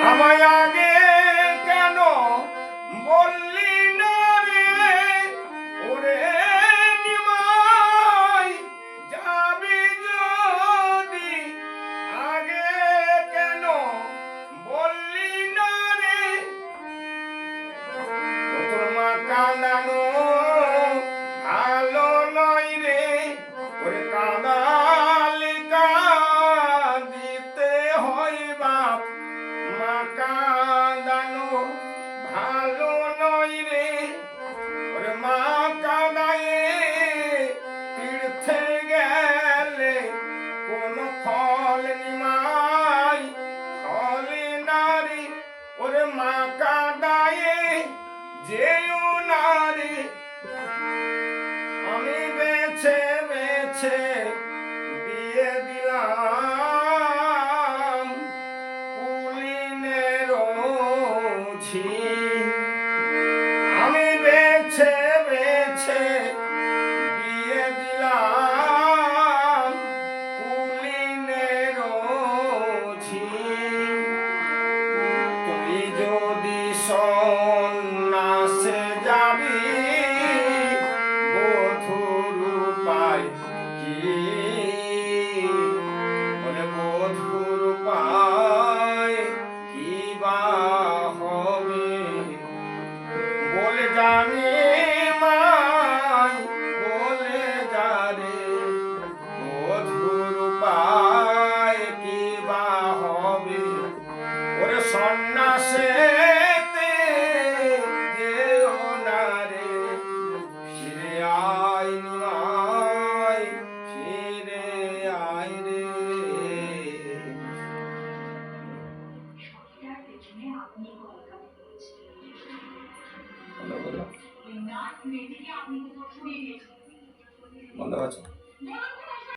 আমায় আগে কেন বললি না রে ওরে নিমাই যাবি যদি আগে কেন বললি না রে তোর মা কাঁদানো ভালো নয় রে ওরে কাঁদালি কাঁদিতে হয় বাপ মা কাঁদানো ভালো নয় রে ওরে মা কাঁদায়ে তীর্থে গেলে কোন ফল নিমাই ফলে নারী ওরে মা কাঁদায়ে যেও নারী আমি বেছে বেছে দিয়ে দিলাম কুলিনের ঝি আমি বেছে বেছে দিয়ে দিলাম কুলিনের ঝি তুই যদি সন্ন্যাসে যাবি বধুর উপায় কি বলে বধুর উপায় কি বা হবে বলে জানি মাই বলে জানে বধুর উপায় কি বা হবে ওরে সন্ন্যাসে যেও না রে ফিরে আয় নিমাই ফিরে আয় রে বন্ধ আছে।